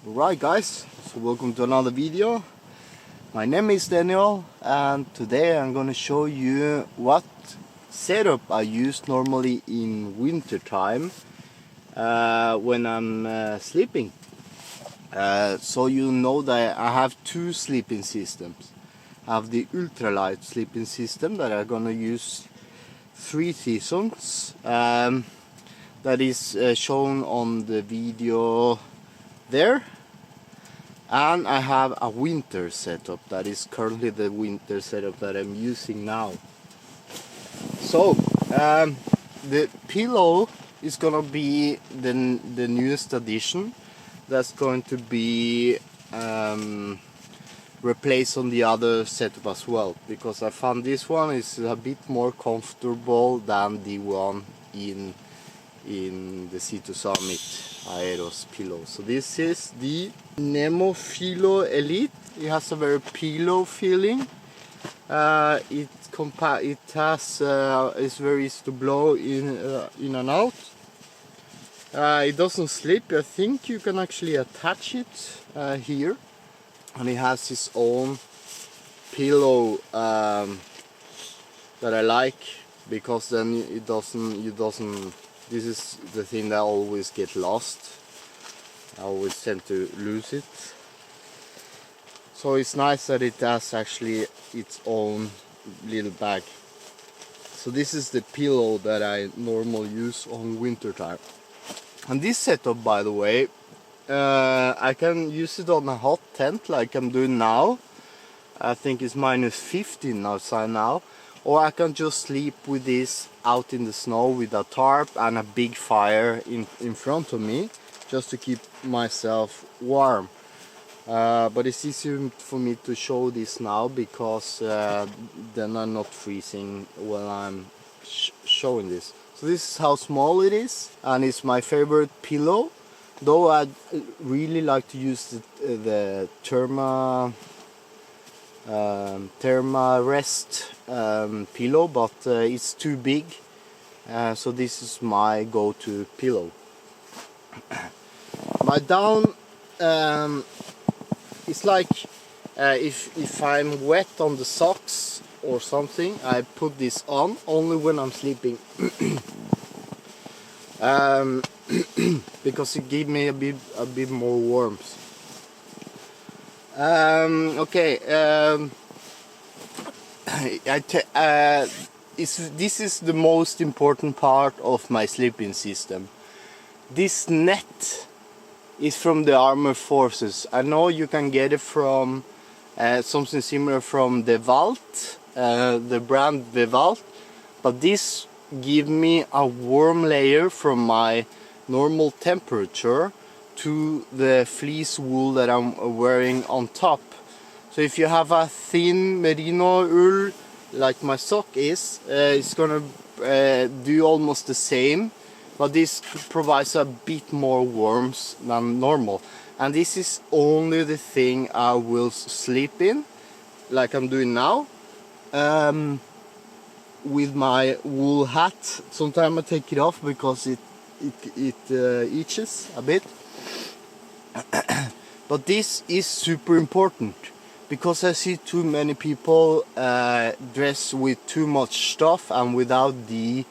Alright guys, so welcome to another video. My name is Daniel and today I'm gonna show you what setup I use normally in winter time when I'm sleeping. So you know that I have two sleeping systems. I have the ultralight sleeping system that I'm gonna use 3 seasons. That is shown on the video there, and I have a winter setup that is currently the winter setup that I'm using now. So the pillow is gonna be the newest addition. That's going to be replaced on the other setup as well, because I found this one is a bit more comfortable than the one in the C2 Summit Aeros pillow. So this is the Nemo Philo Elite. It has a very pillow feeling. It has it's very easy to blow in and out. It doesn't slip. I think you can actually attach it here, and it has its own pillow that I like, because then it doesn't. This is the thing that I always get lost. I always tend to lose it. So it's nice that it has actually its own little bag. So this is the pillow that I normally use on winter time. And this setup, by the way, I can use it on a hot tent like I'm doing now. I think it's minus 15 outside now. Or I can just sleep with this out in the snow with a tarp and a big fire in front of me, just to keep myself warm. But it's easier for me to show this now, because then I'm not freezing when I'm showing this. So this is how small it is, and it's my favorite pillow. Though I'd really like to use the Thermarest pillow, but it's too big, so this is my go-to pillow. My down, it's like if I'm wet on the socks or something, I put this on only when I'm sleeping. Because it gives me a bit more warmth. This is the most important part of my sleeping system. This net is from the armed forces. I know you can get it from something similar from the Walt, the brand the Walt, but this gives me a warm layer from my normal temperature to the fleece wool that I'm wearing on top. So if you have a thin merino wool like my sock is, it's gonna do almost the same, but this provides a bit more warmth than normal. And this is only the thing I will sleep in, like I'm doing now, with my wool hat. Sometimes I take it off because it itches a bit. But this is super important, because I see too many people dress with too much stuff and without the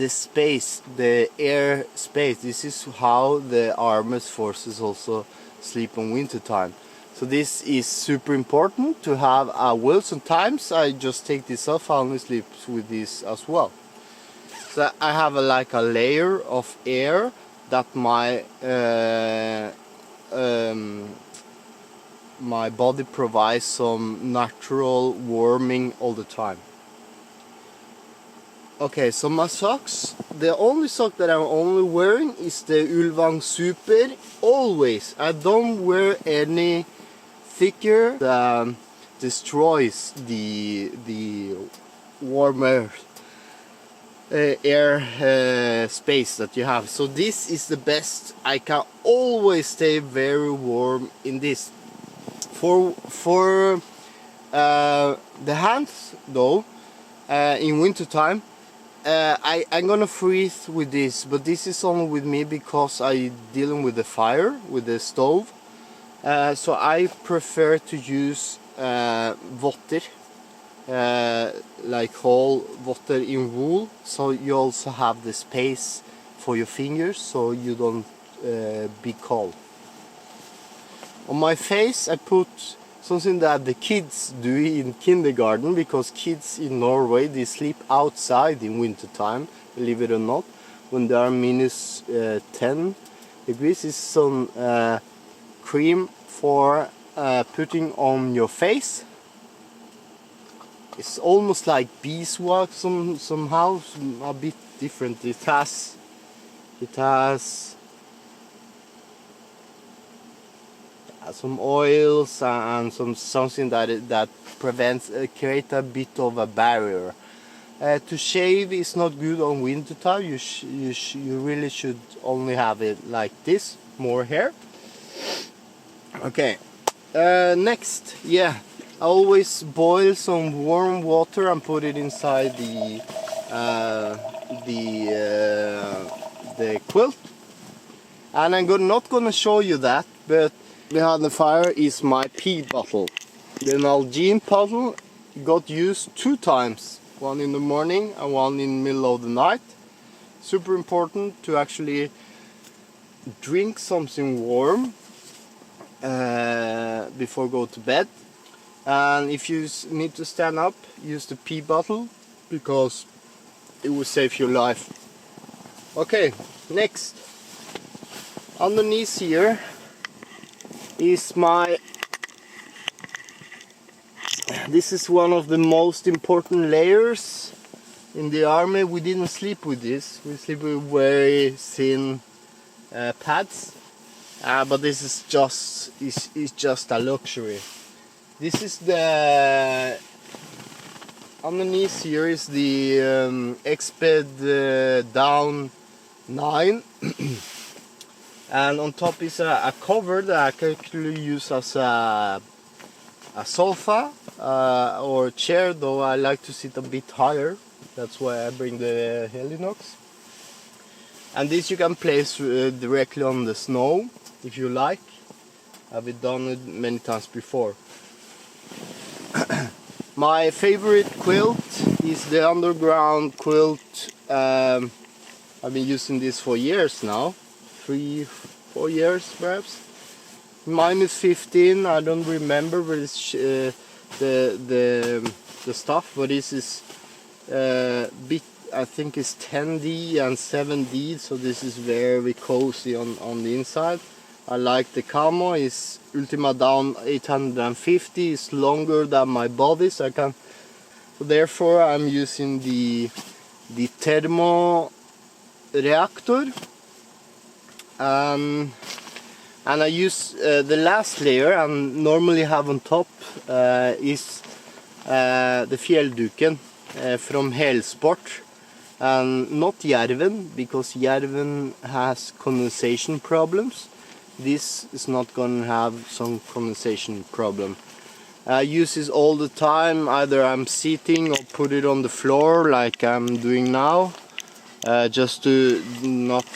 space, the air space. This is how the armed forces also sleep in winter time. So this is super important to have a well. Sometimes I just take this off, I only sleep with this as well. So I have like a layer of air that my body provides some natural warming all the time. Okay, so my socks, the only sock that I'm only wearing is the Ulvang Super, always. I don't wear any thicker that destroys the warmer air space that you have. So this is the best. I can always stay very warm in this. For the hands though, in winter time, I'm gonna freeze with this, but this is only with me because I dealing with the fire, with the stove. So I prefer to use water, like whole water in wool, so you also have the space for your fingers, so you don't be cold. On my face I put something that the kids do in kindergarten, because kids in Norway, they sleep outside in winter time, believe it or not, when there are minus 10 degrees. Is some cream for putting on your face. It's almost like beeswax somehow, a bit different. It has some oils and something that prevents, create a bit of a barrier. To shave is not good on winter time. You really should only have it like this, more hair. Okay, next, yeah, I always boil some warm water and put it inside the quilt. And I'm not gonna show you that, but behind the fire is my pee bottle. The Nalgene bottle got used 2 times, one in the morning and one in the middle of the night. Super important to actually drink something warm before go to bed. And if you need to stand up, use the pee bottle, because it will save your life. Okay, next. Underneath here is this is one of the most important layers in the army. We didn't sleep with this, we sleep with very thin pads, but this is just a luxury. This is the underneath here is the Ex Sgt down 9. And on top is a cover that I can actually use as a sofa or chair, though I like to sit a bit higher. That's why I bring the Helinox. And this you can place directly on the snow if you like. I've done it many times before. My favorite quilt is the Underground Quilt. I've been using this for years now. 3-4 years perhaps. Mine is 15. I don't remember where it's, the stuff, but this is bit. I think it's 10D and 7D, so this is very cozy on the inside. I like the camo. Is Ultima Down 850. It's longer than my body, so I can. So therefore, I'm using the thermo reactor. And I use the last layer and normally have on top is the fjellduken from Helsport, and not Jerven, because Jerven has condensation problems. This is not going to have some condensation problem. I use this all the time. Either I'm sitting or put it on the floor like I'm doing now, just to not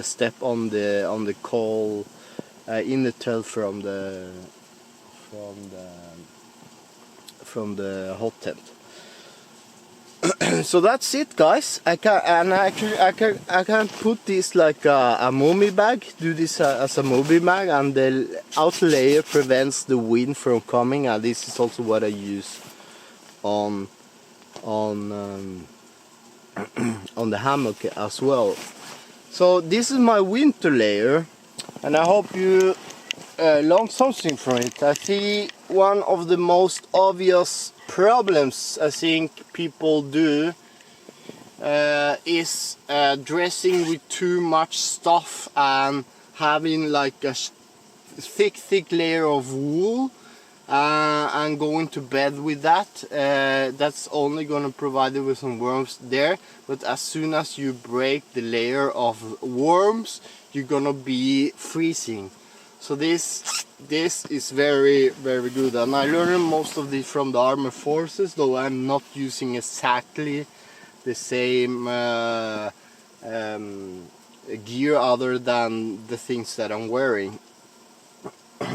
step on the coal inner tail from the hot tent. So that's it, guys. I can put this like a mummy bag. Do this as a mummy bag, and the outer layer prevents the wind from coming. And this is also what I use on the hammock as well. So this is my winter layer, and I hope you learned something from it. I see one of the most obvious problems I think people do is dressing with too much stuff and having like a thick layer of wool and going to bed with that. That's only going to provide you with some worms there, but as soon as you break the layer of worms, you're gonna be freezing. So this this is very good, and I learned most of this from the armed forces, though I'm not using exactly the same gear other than the things that I'm wearing.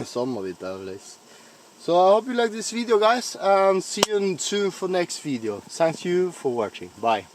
Some of it at least. So I hope you like this video, guys, and see you soon for next video. Thank you for watching. Bye.